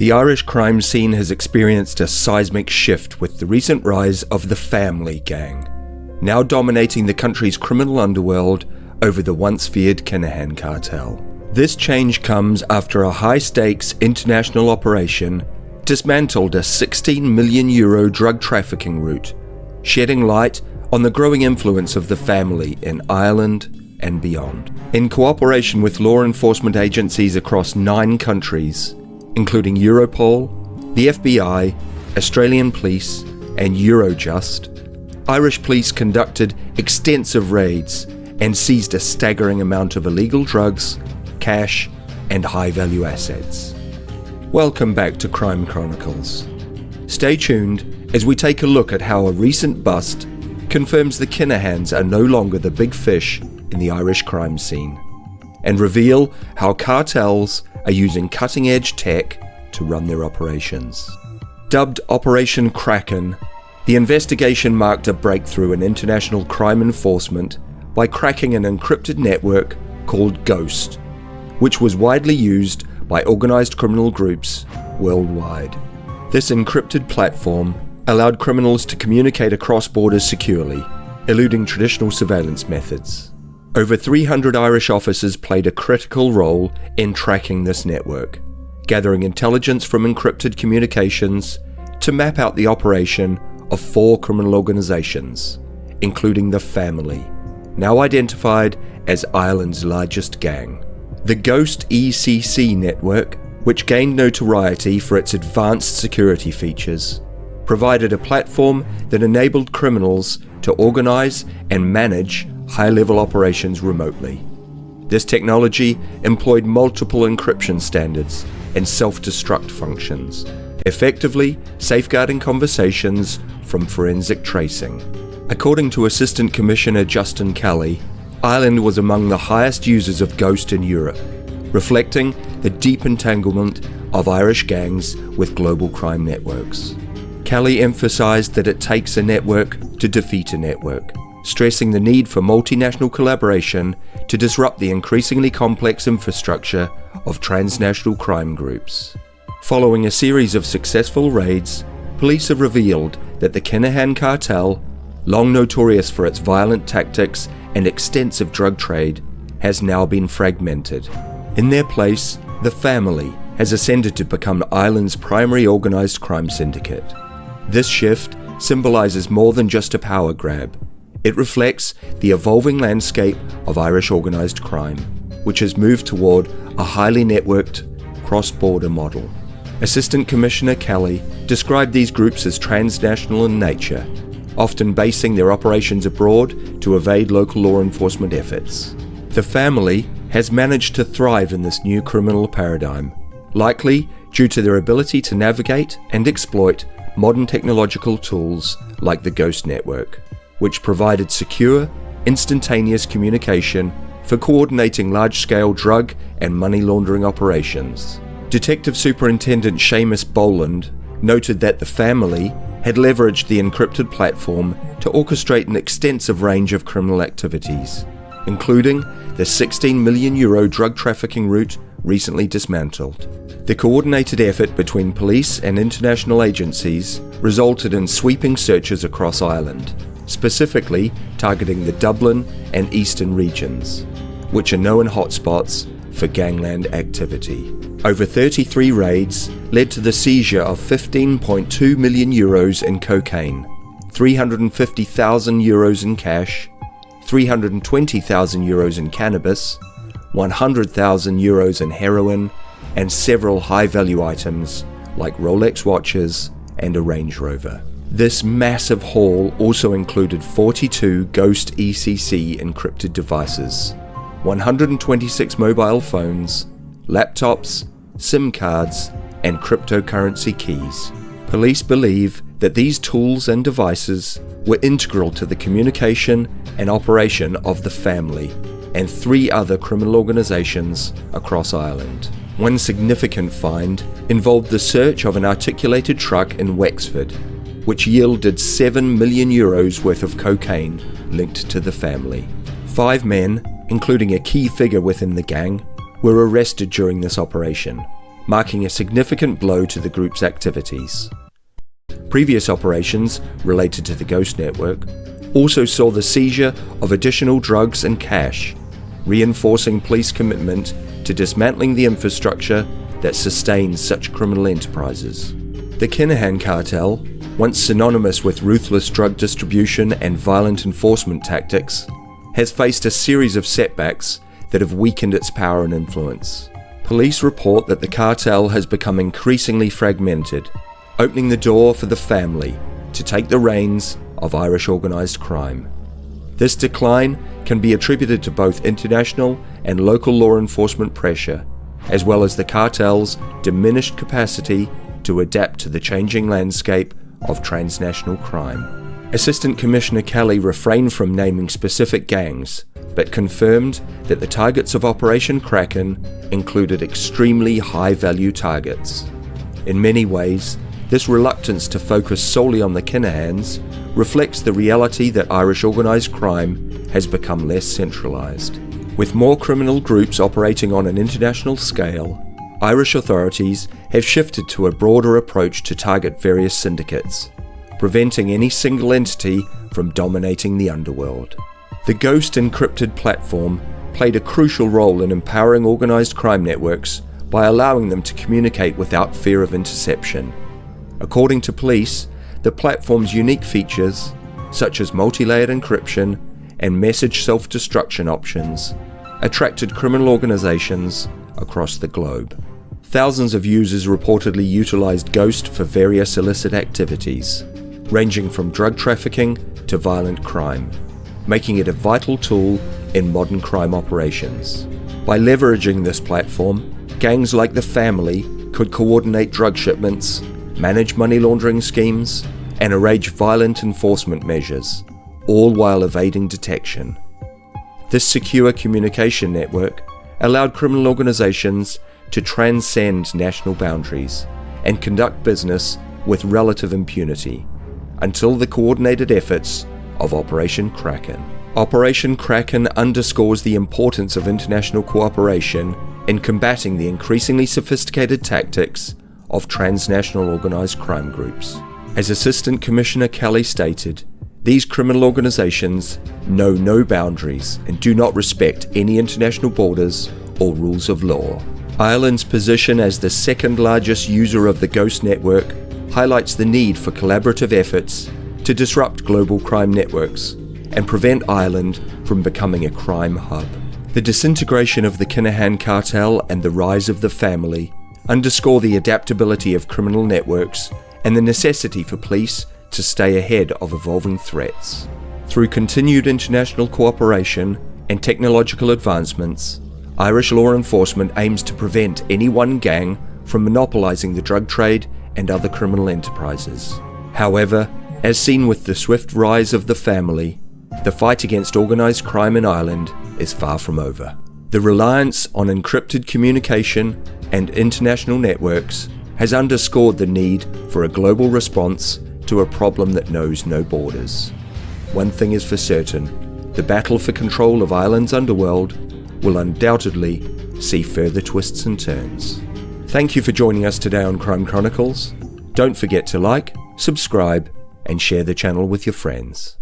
The Irish crime scene has experienced a seismic shift with the recent rise of the family gang, now dominating the country's criminal underworld over the once feared Kinahan cartel. This change comes after a high-stakes international operation dismantled a €16 million drug trafficking route, shedding light on the growing influence of the family in Ireland and beyond. In cooperation with law enforcement agencies across 9 countries, including Europol, the FBI, Australian police, and Eurojust, Irish police conducted extensive raids and seized a staggering amount of illegal drugs, cash, and high-value assets. Welcome back to Crime Chronicles. Stay tuned as we take a look at how a recent bust confirms the Kinahans are no longer the big fish in the Irish crime scene, and reveal how cartels are using cutting-edge tech to run their operations. Dubbed Operation Kraken, the investigation marked a breakthrough in international crime enforcement by cracking an encrypted network called Ghost, which was widely used by organized criminal groups worldwide. This encrypted platform allowed criminals to communicate across borders securely, eluding traditional surveillance methods. Over 300 Irish officers played a critical role in tracking this network, gathering intelligence from encrypted communications to map out the operation of 4 criminal organizations, including the Family, now identified as Ireland's largest gang. The Ghost ECC network, which gained notoriety for its advanced security features, provided a platform that enabled criminals to organize and manage high-level operations remotely. This technology employed multiple encryption standards and self-destruct functions, effectively safeguarding conversations from forensic tracing. According to Assistant Commissioner Justin Kelly, Ireland was among the highest users of Ghost in Europe, reflecting the deep entanglement of Irish gangs with global crime networks. Kelly emphasized that it takes a network to defeat a network, stressing the need for multinational collaboration to disrupt the increasingly complex infrastructure of transnational crime groups. Following a series of successful raids, police have revealed that the Kinahan cartel, long notorious for its violent tactics and extensive drug trade, has now been fragmented. In their place, the Family has ascended to become Ireland's primary organized crime syndicate. This shift symbolizes more than just a power grab. It reflects the evolving landscape of Irish organised crime, which has moved toward a highly networked, cross-border model. Assistant Commissioner Kelly described these groups as transnational in nature, often basing their operations abroad to evade local law enforcement efforts. The Family has managed to thrive in this new criminal paradigm, likely due to their ability to navigate and exploit modern technological tools like the Ghost network, which provided secure, instantaneous communication for coordinating large-scale drug and money laundering operations. Detective Superintendent Seamus Boland noted that the Family had leveraged the encrypted platform to orchestrate an extensive range of criminal activities, including the €16 million drug trafficking route recently dismantled. The coordinated effort between police and international agencies resulted in sweeping searches across Ireland, specifically targeting the Dublin and Eastern regions, which are known hotspots for gangland activity. Over 33 raids led to the seizure of €15.2 million in cocaine, €350,000 in cash, €320,000 in cannabis, €100,000 in heroin, and several high-value items like Rolex watches and a Range Rover. This massive haul also included 42 Ghost ECC encrypted devices, 126 mobile phones, laptops, SIM cards, and cryptocurrency keys. Police believe that these tools and devices were integral to the communication and operation of the Family and 3 other criminal organizations across Ireland. One significant find involved the search of an articulated truck in Wexford, which yielded €7 million worth of cocaine linked to the Family. 5 men, including a key figure within the gang, were arrested during this operation, marking a significant blow to the group's activities. Previous operations related to the Ghost Network also saw the seizure of additional drugs and cash, reinforcing police commitment to dismantling the infrastructure that sustains such criminal enterprises. The Kinahan cartel, once synonymous with ruthless drug distribution and violent enforcement tactics, has faced a series of setbacks that have weakened its power and influence. Police report that the cartel has become increasingly fragmented, opening the door for the family to take the reins of Irish organised crime. This decline can be attributed to both international and local law enforcement pressure, as well as the cartel's diminished capacity to adapt to the changing landscape of transnational crime. Assistant Commissioner Kelly refrained from naming specific gangs, but confirmed that the targets of Operation Kraken included extremely high-value targets. In many ways, this reluctance to focus solely on the Kinahans reflects the reality that Irish organised crime has become less centralised. With more criminal groups operating on an international scale, Irish authorities have shifted to a broader approach to target various syndicates, preventing any single entity from dominating the underworld. The Ghost encrypted platform played a crucial role in empowering organised crime networks by allowing them to communicate without fear of interception. According to police, the platform's unique features, such as multi-layered encryption and message self-destruction options, attracted criminal organisations across the globe. Thousands of users reportedly utilised Ghost for various illicit activities, ranging from drug trafficking to violent crime, making it a vital tool in modern crime operations. By leveraging this platform, gangs like the Family could coordinate drug shipments, manage money laundering schemes, and arrange violent enforcement measures, all while evading detection. This secure communication network allowed criminal organisations to transcend national boundaries and conduct business with relative impunity, until the coordinated efforts of Operation Kraken. Operation Kraken underscores the importance of international cooperation in combating the increasingly sophisticated tactics of transnational organised crime groups. As Assistant Commissioner Kelly stated, these criminal organisations know no boundaries and do not respect any international borders or rules of law. Ireland's position as the second largest user of the Ghost network highlights the need for collaborative efforts to disrupt global crime networks and prevent Ireland from becoming a crime hub. The disintegration of the Kinahan cartel and the rise of the Family underscore the adaptability of criminal networks and the necessity for police to stay ahead of evolving threats. Through continued international cooperation and technological advancements, Irish law enforcement aims to prevent any one gang from monopolising the drug trade and other criminal enterprises. However, as seen with the swift rise of the Family, the fight against organised crime in Ireland is far from over. The reliance on encrypted communication and international networks has underscored the need for a global response to a problem that knows no borders. One thing is for certain, the battle for control of Ireland's underworld will undoubtedly see further twists and turns. Thank you for joining us today on Crime Chronicles. Don't forget to like, subscribe, and share the channel with your friends.